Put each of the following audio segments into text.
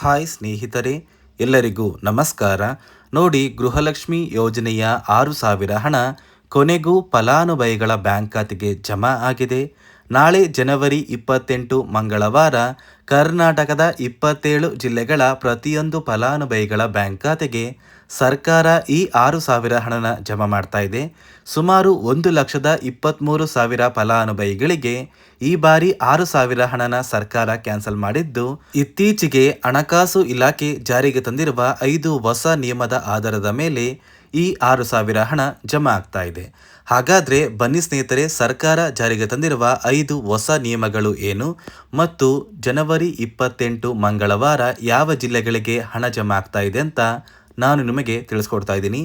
Hi ಸ್ನೇಹಿತರೆ, ಎಲ್ಲರಿಗೂ ನಮಸ್ಕಾರ. ನೋಡಿ, ಗೃಹಲಕ್ಷ್ಮಿ ಯೋಜನೆಯ 6,000 ಹಣ ಕೊನೆಗೂ ಫಲಾನುಭವಿಗಳ ಬ್ಯಾಂಕ್ ಖಾತೆಗೆ ಜಮಾ ಆಗಿದೆ. ನಾಳೆ ಜನವರಿ 28 ಮಂಗಳವಾರ ಕರ್ನಾಟಕದ 27 ಜಿಲ್ಲೆಗಳ ಪ್ರತಿಯೊಂದು ಫಲಾನುಭವಿಗಳ ಬ್ಯಾಂಕ್ ಖಾತೆಗೆ ಸರ್ಕಾರ ಈ 6,000 ಹಣನ ಜಮಾ ಮಾಡ್ತಾ ಇದೆ. ಸುಮಾರು 1,23,000 ಫಲಾನುಭವಿಗಳಿಗೆ ಈ ಬಾರಿ 6,000 ಹಣನ ಸರ್ಕಾರ ಕ್ಯಾನ್ಸಲ್ ಮಾಡಿದ್ದು, ಇತ್ತೀಚೆಗೆ ಹಣಕಾಸು ಇಲಾಖೆ ಜಾರಿಗೆ ತಂದಿರುವ 5 ಹೊಸ ನಿಯಮದ ಆಧಾರದ ಮೇಲೆ ಈ 6,000 ಹಣ ಜಮಾ ಆಗ್ತಾ ಇದೆ. ಹಾಗಾದ್ರೆ ಬನ್ನಿ ಸ್ನೇಹಿತರೆ, ಸರ್ಕಾರ ಜಾರಿಗೆ ತಂದಿರುವ 5 ಹೊಸ ನಿಯಮಗಳು ಏನು ಮತ್ತು ಜನವರಿ 28 ಮಂಗಳವಾರ ಯಾವ ಜಿಲ್ಲೆಗಳಿಗೆ ಹಣ ಜಮಾ ಆಗ್ತಾ ಇದೆ ಅಂತ ನಾನು ನಿಮಗೆ ತಿಳಿಸ್ಕೊಡ್ತಾ ಇದ್ದೀನಿ.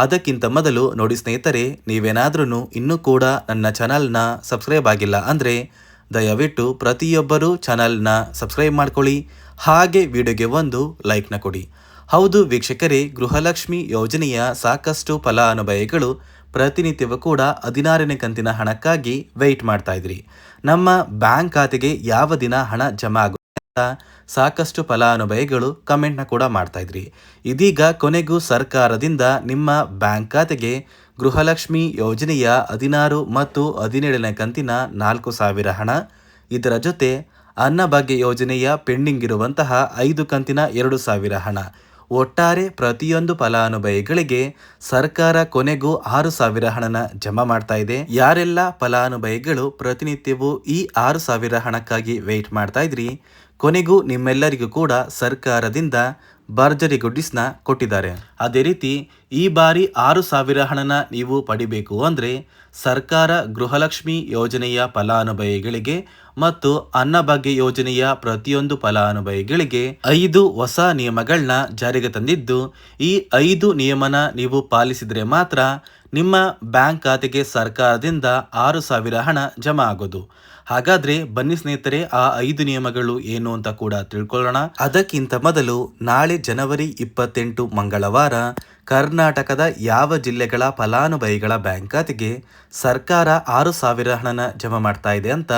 ಅದಕ್ಕಿಂತ ಮೊದಲು ನೋಡಿ ಸ್ನೇಹಿತರೆ, ನೀವೇನಾದ್ರೂ ಇನ್ನೂ ಕೂಡ ನನ್ನ ಚಾನಲ್ನ ಸಬ್ಸ್ಕ್ರೈಬ್ ಆಗಿಲ್ಲ ಅಂದರೆ ದಯವಿಟ್ಟು ಪ್ರತಿಯೊಬ್ಬರೂ ಚಾನಲ್ನ ಸಬ್ಸ್ಕ್ರೈಬ್ ಮಾಡ್ಕೊಳ್ಳಿ, ಹಾಗೆ ವಿಡಿಯೋಗೆ ಒಂದು ಲೈಕ್ನ ಕೊಡಿ. ಹೌದು ವೀಕ್ಷಕರೇ, ಗೃಹಲಕ್ಷ್ಮಿ ಯೋಜನೆಯ ಸಾಕಷ್ಟು ಫಲಾನುಭವಿಗಳು ಪ್ರತಿನಿತ್ಯವೂ ಕೂಡ 16ನೇ ಕಂತಿನ ಹಣಕ್ಕಾಗಿ ವೆಯ್ಟ್ ಮಾಡ್ತಾ ಇದ್ರಿ. ನಮ್ಮ ಬ್ಯಾಂಕ್ ಖಾತೆಗೆ ಯಾವ ದಿನ ಹಣ ಜಮಾ ಆಗುತ್ತೆ ಅಂತ ಸಾಕಷ್ಟು ಫಲಾನುಭವಿಗಳು ಕಮೆಂಟ್ನ ಕೂಡ ಮಾಡ್ತಾ ಇದ್ರಿ. ಇದೀಗ ಕೊನೆಗೂ ಸರ್ಕಾರದಿಂದ ನಿಮ್ಮ ಬ್ಯಾಂಕ್ ಖಾತೆಗೆ ಗೃಹಲಕ್ಷ್ಮಿ ಯೋಜನೆಯ 16 ಮತ್ತು 17ನೇ ಕಂತಿನ 4,000 ಹಣ, ಇದರ ಜೊತೆ ಅನ್ನಭಾಗ್ಯ ಯೋಜನೆಯ ಪೆಂಡಿಂಗ್ ಇರುವಂತಹ 5 ಕಂತಿನ 2,000 ಹಣ, ಒಟ್ಟಾರೆ ಪ್ರತಿಯೊಂದು ಫಲಾನುಭವಿಗಳಿಗೆ ಸರ್ಕಾರ ಕೊನೆಗೂ 6,000 ಹಣನ ಜಮಾ ಮಾಡ್ತಾ ಇದೆ. ಯಾರೆಲ್ಲ ಫಲಾನುಭವಿಗಳು ಪ್ರತಿನಿತ್ಯವೂ ಈ 6,000 ಹಣಕ್ಕಾಗಿ ವೆಯ್ಟ್ ಮಾಡ್ತಾ ಇದ್ರಿ, ಕೊನೆಗೂ ನಿಮ್ಮೆಲ್ಲರಿಗೂ ಕೂಡ ಸರ್ಕಾರದಿಂದ ಭರ್ಜರಿ ಗುಡ್ಡಿಸ್ನ ಕೊಟ್ಟಿದ್ದಾರೆ. ಅದೇ ರೀತಿ ಈ ಬಾರಿ 6,000 ಹಣನ ನೀವು ಪಡಿಬೇಕು ಅಂದರೆ ಸರ್ಕಾರ ಗೃಹಲಕ್ಷ್ಮಿ ಯೋಜನೆಯ ಫಲಾನುಭವಿಗಳಿಗೆ ಮತ್ತು ಅನ್ನಭಾಗ್ಯ ಯೋಜನೆಯ ಪ್ರತಿಯೊಂದು ಫಲಾನುಭವಿಗಳಿಗೆ 5 ಹೊಸ ನಿಯಮಗಳನ್ನ ಜಾರಿಗೆ ತಂದಿದ್ದು, ಈ 5 ನಿಯಮನ ನೀವು ಪಾಲಿಸಿದರೆ ಮಾತ್ರ ನಿಮ್ಮ ಬ್ಯಾಂಕ್ ಖಾತೆಗೆ ಸರ್ಕಾರದಿಂದ 6,000 ಹಣ ಜಮಾ ಆಗೋದು. ಹಾಗಾದ್ರೆ ಬನ್ನಿ ಸ್ನೇಹಿತರೆ, ಆ 5 ನಿಯಮಗಳು ಏನು ಅಂತ ಕೂಡ ತಿಳ್ಕೊಳ್ಳೋಣ. ಅದಕ್ಕಿಂತ ಮೊದಲು ನಾಳೆ ಜನವರಿ 28 ಮಂಗಳವಾರ ಕರ್ನಾಟಕದ ಯಾವ ಜಿಲ್ಲೆಗಳ ಫಲಾನುಭವಿಗಳ ಬ್ಯಾಂಕ್ ಖಾತೆಗೆ ಸರ್ಕಾರ 6,000 ಹಣನ ಜಮಾ ಮಾಡ್ತಾ ಇದೆ ಅಂತ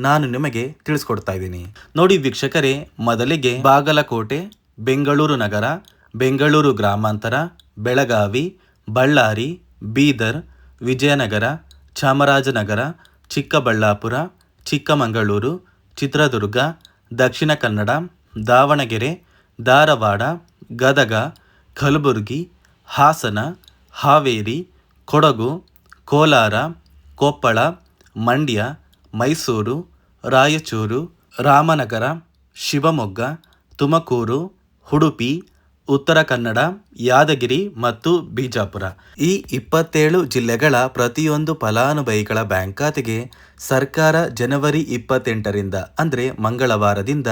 ನಾನು ನಿಮಗೆ ತಿಳಿಸ್ಕೊಡ್ತಾ ಇದ್ದೀನಿ. ನೋಡಿ ವೀಕ್ಷಕರೇ, ಮೊದಲಿಗೆ ಬಾಗಲಕೋಟೆ, ಬೆಂಗಳೂರು ನಗರ, ಬೆಂಗಳೂರು ಗ್ರಾಮಾಂತರ, ಬೆಳಗಾವಿ, ಬಳ್ಳಾರಿ, ಬೀದರ್, ವಿಜಯನಗರ, ಚಾಮರಾಜನಗರ, ಚಿಕ್ಕಬಳ್ಳಾಪುರ, ಚಿಕ್ಕಮಗಳೂರು, ಚಿತ್ರದುರ್ಗ, ದಕ್ಷಿಣ ಕನ್ನಡ, ದಾವಣಗೆರೆ, ಧಾರವಾಡ, ಗದಗ, ಕಲಬುರಗಿ, ಹಾಸನ, ಹಾವೇರಿ, ಕೊಡಗು, ಕೋಲಾರ, ಕೊಪ್ಪಳ, ಮಂಡ್ಯ, ಮೈಸೂರು, ರಾಯಚೂರು, ರಾಮನಗರ, ಶಿವಮೊಗ್ಗ, ತುಮಕೂರು, ಉಡುಪಿ, ಉತ್ತರ ಕನ್ನಡ, ಯಾದಗಿರಿ ಮತ್ತು ಬಿಜಾಪುರ. ಈ 27 ಜಿಲ್ಲೆಗಳ ಪ್ರತಿಯೊಂದು ಫಲಾನುಭವಿಗಳ ಬ್ಯಾಂಕ್ ಖಾತೆಗೆ ಸರ್ಕಾರ ಜನವರಿ 28ರಿಂದ ಅಂದರೆ ಮಂಗಳವಾರದಿಂದ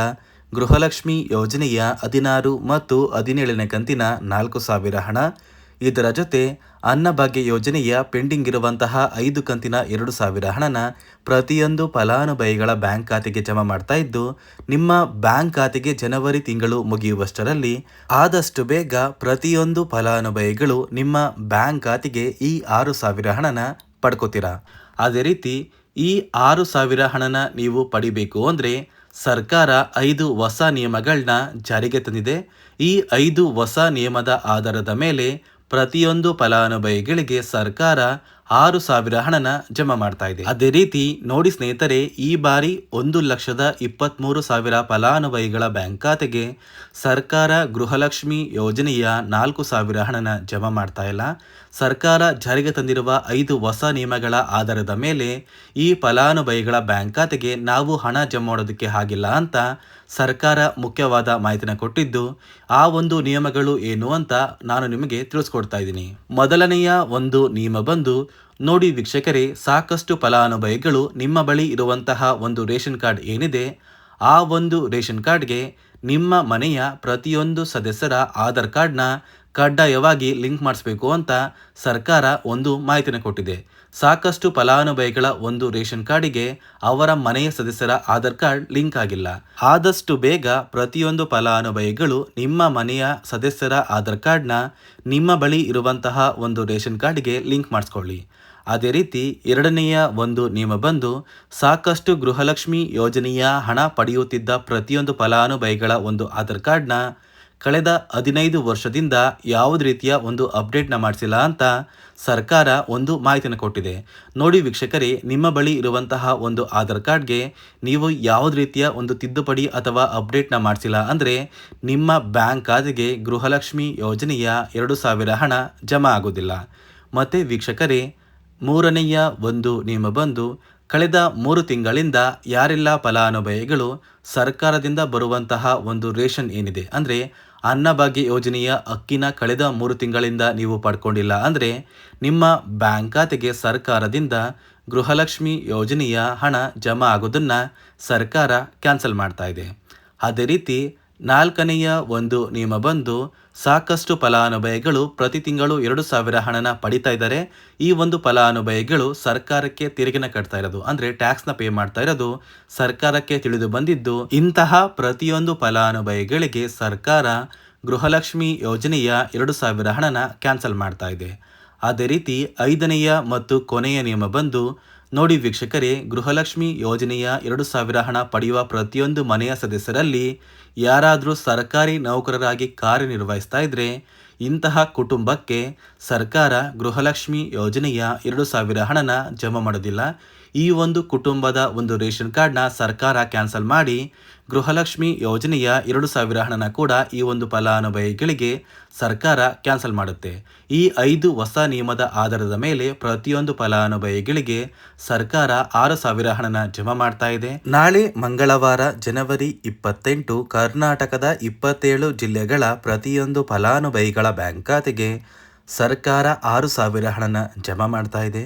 ಗೃಹಲಕ್ಷ್ಮಿ ಯೋಜನೆಯ 16 ಮತ್ತು 17ನೇ ಕಂತಿನ 4,000 ಹಣ, ಇದರ ಜೊತೆ ಅನ್ನಭಾಗ್ಯ ಯೋಜನೆಯ ಪೆಂಡಿಂಗ್ ಇರುವಂತಹ 5 ಕಂತಿನ 2,000 ಹಣನ ಪ್ರತಿಯೊಂದು ಫಲಾನುಭವಿಗಳ ಬ್ಯಾಂಕ್ ಖಾತೆಗೆ ಜಮಾ ಮಾಡ್ತಾ ಇದ್ದು, ನಿಮ್ಮ ಬ್ಯಾಂಕ್ ಖಾತೆಗೆ ಜನವರಿ ತಿಂಗಳು ಮುಗಿಯುವಷ್ಟರಲ್ಲಿ ಆದಷ್ಟು ಬೇಗ ಪ್ರತಿಯೊಂದು ಫಲಾನುಭವಿಗಳು ನಿಮ್ಮ ಬ್ಯಾಂಕ್ ಖಾತೆಗೆ ಈ 6,000 ಹಣನ ಪಡ್ಕೋತೀರಾ. ಅದೇ ರೀತಿ ಈ 6,000 ಹಣನ ನೀವು ಪಡಿಬೇಕು ಅಂದರೆ ಸರ್ಕಾರ 5 ಹೊಸ ನಿಯಮಗಳನ್ನ ಜಾರಿಗೆ ತಂದಿದೆ. ಈ 5 ಹೊಸ ನಿಯಮದ ಆಧಾರದ ಮೇಲೆ ಪ್ರತಿಯೊಂದು ಫಲಾನುಭವಿಗಳಿಗೆ ಸರ್ಕಾರ 6,000 ಹಣನ ಜಮಾ ಮಾಡ್ತಾ ಇದೆ. ಅದೇ ರೀತಿ ನೋಡಿ ಸ್ನೇಹಿತರೆ, ಈ ಬಾರಿ 1,23,000 ಫಲಾನುಭವಿಗಳ ಬ್ಯಾಂಕ್ ಖಾತೆಗೆ ಸರ್ಕಾರ ಗೃಹಲಕ್ಷ್ಮಿ ಯೋಜನೆಯ 4,000 ಹಣನ ಜಮಾ ಮಾಡ್ತಾ ಇಲ್ಲ. ಸರ್ಕಾರ ಜಾರಿಗೆ ತಂದಿರುವ 5 ಹೊಸ ನಿಯಮಗಳ ಆಧಾರದ ಮೇಲೆ ಈ ಫಲಾನುಭವಿಗಳ ಬ್ಯಾಂಕ್ ಖಾತೆಗೆ ನಾವು ಹಣ ಜಮಾ ಮಾಡೋದಕ್ಕೆ ಆಗಿಲ್ಲ ಅಂತ ಸರ್ಕಾರ ಮುಖ್ಯವಾದ ಮಾಹಿತಿನ ಕೊಟ್ಟಿದ್ದು, ಆ ಒಂದು ನಿಯಮಗಳು ಏನು ಅಂತ ನಾನು ನಿಮಗೆ ತಿಳಿಸ್ಕೊಡ್ತಾ ಇದ್ದೀನಿ. ಮೊದಲನೆಯ ಒಂದು ನಿಯಮ ಬಂದು, ನೋಡಿ ವೀಕ್ಷಕರೇ, ಸಾಕಷ್ಟು ಫಲಾನುಭವಿಗಳು ನಿಮ್ಮ ಬಳಿ ಇರುವಂತಹ ಒಂದು ರೇಷನ್ ಕಾರ್ಡ್ ಏನಿದೆ, ಆ ಒಂದು ರೇಷನ್ ಕಾರ್ಡ್ಗೆ ನಿಮ್ಮ ಮನೆಯ ಪ್ರತಿಯೊಂದು ಸದಸ್ಯರ ಆಧಾರ್ ಕಾರ್ಡ್ನ ಕಡ್ಡಾಯವಾಗಿ ಲಿಂಕ್ ಮಾಡಿಸ್ಬೇಕು ಅಂತ ಸರ್ಕಾರ ಒಂದು ಮಾಹಿತಿನ ಕೊಟ್ಟಿದೆ. ಸಾಕಷ್ಟು ಫಲಾನುಭವಿಗಳ ಒಂದು ರೇಷನ್ ಕಾರ್ಡಿಗೆ ಅವರ ಮನೆಯ ಸದಸ್ಯರ ಆಧಾರ್ ಕಾರ್ಡ್ ಲಿಂಕ್ ಆಗಿಲ್ಲ. ಆದಷ್ಟು ಬೇಗ ಪ್ರತಿಯೊಂದು ಫಲಾನುಭವಿಗಳು ನಿಮ್ಮ ಮನೆಯ ಸದಸ್ಯರ ಆಧಾರ್ ಕಾರ್ಡ್ನ ನಿಮ್ಮ ಬಳಿ ಇರುವಂತಹ ಒಂದು ರೇಷನ್ ಕಾರ್ಡ್ಗೆ ಲಿಂಕ್ ಮಾಡಿಸ್ಕೊಳ್ಳಿ. ಅದೇ ರೀತಿ ಎರಡನೆಯ ಒಂದು ನಿಯಮ ಬಂದು ಸಾಕಷ್ಟು ಗೃಹಲಕ್ಷ್ಮಿ ಯೋಜನೆಯ ಹಣ ಪಡೆಯುತ್ತಿದ್ದ ಪ್ರತಿಯೊಂದು ಫಲಾನುಭವಿಗಳ ಒಂದು ಆಧಾರ್ ಕಾರ್ಡ್ನ ಕಳೆದ 15 ವರ್ಷದಿಂದ ಯಾವುದೇ ರೀತಿಯ ಒಂದು ಅಪ್ಡೇಟ್ನ ಮಾಡಿಸಿಲ್ಲ ಅಂತ ಸರ್ಕಾರ ಒಂದು ಮಾಹಿತಿಯನ್ನು ಕೊಟ್ಟಿದೆ. ನೋಡಿ ವೀಕ್ಷಕರೇ, ನಿಮ್ಮ ಬಳಿ ಇರುವಂತಹ ಒಂದು ಆಧಾರ್ ಕಾರ್ಡ್ಗೆ ನೀವು ಯಾವುದೇ ರೀತಿಯ ಒಂದು ತಿದ್ದುಪಡಿ ಅಥವಾ ಅಪ್ಡೇಟ್ನ ಮಾಡಿಸಿಲ್ಲ ಅಂದರೆ ನಿಮ್ಮ ಬ್ಯಾಂಕ್ ಖಾತೆಗೆ ಗೃಹಲಕ್ಷ್ಮಿ ಯೋಜನೆಯ 2,000 ಹಣ ಜಮಾ ಆಗೋದಿಲ್ಲ. ಮತ್ತು ವೀಕ್ಷಕರೇ, ಮೂರನೆಯ ಒಂದು ನಿಯಮ ಬಂದು ಕಳೆದ 3 ತಿಂಗಳಿಂದ ಯಾರೆಲ್ಲ ಫಲಾನುಭವಿಗಳು ಸರ್ಕಾರದಿಂದ ಬರುವಂತಹ ಒಂದು ರೇಷನ್ ಏನಿದೆ ಅಂದರೆ ಅನ್ನಭಾಗ್ಯ ಯೋಜನೆಯ ಅಕ್ಕಿನ ಕಳೆದ 3 ತಿಂಗಳಿಂದ ನೀವು ಪಡ್ಕೊಂಡಿಲ್ಲ ಅಂದರೆ ನಿಮ್ಮ ಬ್ಯಾಂಕ್ ಖಾತೆಗೆ ಸರ್ಕಾರದಿಂದ ಗೃಹಲಕ್ಷ್ಮಿ ಯೋಜನೆಯ ಹಣ ಜಮಾ ಆಗೋದನ್ನು ಸರ್ಕಾರ ಕ್ಯಾನ್ಸಲ್ ಮಾಡ್ತಾ ಇದೆ. ಅದೇ ರೀತಿ ನಾಲ್ಕನೆಯ ಒಂದು ನಿಯಮ ಬಂದು ಸಾಕಷ್ಟು ಫಲಾನುಭವಿಗಳು ಪ್ರತಿ ತಿಂಗಳು 2,000 ಹಣನ ಪಡಿತಾ ಇದ್ದಾರೆ. ಈ ಒಂದು ಫಲಾನುಭವಿಗಳು ಸರ್ಕಾರಕ್ಕೆ ತೆರಿಗೆನ ಕಟ್ತಾ ಇರೋದು ಅಂದರೆ ಟ್ಯಾಕ್ಸ್ನ ಪೇ ಮಾಡ್ತಾ ಇರೋದು ಸರ್ಕಾರಕ್ಕೆ ತಿಳಿದು ಬಂದಿದ್ದು, ಇಂತಹ ಪ್ರತಿಯೊಂದು ಫಲಾನುಭವಿಗಳಿಗೆ ಸರ್ಕಾರ ಗೃಹಲಕ್ಷ್ಮಿ ಯೋಜನೆಯ 2,000 ಹಣನ ಕ್ಯಾನ್ಸಲ್ ಮಾಡ್ತಾ ಇದೆ. ಅದೇ ರೀತಿ ಐದನೆಯ ಮತ್ತು ಕೊನೆಯ ನಿಯಮ ಬಂದು ನೋಡಿ ವೀಕ್ಷಕರೇ, ಗೃಹಲಕ್ಷ್ಮಿ ಯೋಜನೆಯ 2,000 ಹಣ ಪಡೆಯುವ ಪ್ರತಿಯೊಂದು ಮನೆಯ ಸದಸ್ಯರಲ್ಲಿ ಯಾರಾದರೂ ಸರ್ಕಾರಿ ನೌಕರರಾಗಿ ಕಾರ್ಯನಿರ್ವಹಿಸ್ತಾ ಇದ್ರೆ ಇಂತಹ ಕುಟುಂಬಕ್ಕೆ ಸರ್ಕಾರ ಗೃಹಲಕ್ಷ್ಮಿ ಯೋಜನೆಯ 2,000 ಹಣನ ಜಮಾ ಮಾಡೋದಿಲ್ಲ. ಈ ಒಂದು ಕುಟುಂಬದ ಒಂದು ರೇಷನ್ ಕಾರ್ಡ್ನ ಸರ್ಕಾರ ಕ್ಯಾನ್ಸಲ್ ಮಾಡಿ ಗೃಹಲಕ್ಷ್ಮಿ ಯೋಜನೆಯ 2,000 ಹಣನ ಕೂಡ ಈ ಒಂದು ಫಲಾನುಭವಿಗಳಿಗೆ ಸರ್ಕಾರ ಕ್ಯಾನ್ಸಲ್ ಮಾಡುತ್ತೆ. ಈ 5 ಹೊಸ ನಿಯಮದ ಆಧಾರದ ಮೇಲೆ ಪ್ರತಿಯೊಂದು ಫಲಾನುಭವಿಗಳಿಗೆ ಸರ್ಕಾರ 6,000 ಹಣನ ಜಮಾ ಮಾಡ್ತಾ ಇದೆ. ನಾಳೆ ಮಂಗಳವಾರ ಜನವರಿ 28 ಕರ್ನಾಟಕದ 27 ಜಿಲ್ಲೆಗಳ ಪ್ರತಿಯೊಂದು ಫಲಾನುಭವಿಗಳ ಬ್ಯಾಂಕ್ ಖಾತೆಗೆ ಸರ್ಕಾರ 6,000 ಹಣನ ಜಮಾ ಮಾಡ್ತಾ ಇದೆ.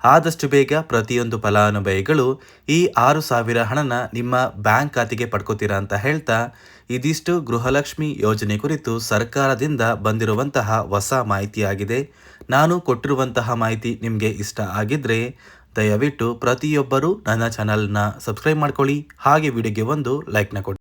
ಆದಷ್ಟು ಬೇಗ ಪ್ರತಿಯೊಂದು ಫಲಾನುಭವಿಗಳು ಈ 6,000 ಹಣನ ನಿಮ್ಮ ಬ್ಯಾಂಕ್ ಖಾತೆಗೆ ಪಡ್ಕೋತೀರಾ ಅಂತ ಹೇಳ್ತಾ, ಇದಿಷ್ಟು ಗೃಹಲಕ್ಷ್ಮಿ ಯೋಜನೆ ಕುರಿತು ಸರ್ಕಾರದಿಂದ ಬಂದಿರುವಂತಹ ಹೊಸ ಮಾಹಿತಿಯಾಗಿದೆ. ನಾನು ಕೊಟ್ಟಿರುವಂತಹ ಮಾಹಿತಿ ನಿಮಗೆ ಇಷ್ಟ ಆಗಿದ್ರೆ ದಯವಿಟ್ಟು ಪ್ರತಿಯೊಬ್ಬರು ನನ್ನ ಚಾನಲ್ನ ಸಬ್ಸ್ಕ್ರೈಬ್ ಮಾಡ್ಕೊಳ್ಳಿ, ಹಾಗೆ ವಿಡಿಯೋಗೆ ಒಂದು ಲೈಕ್ನ ಕೊಡಿ.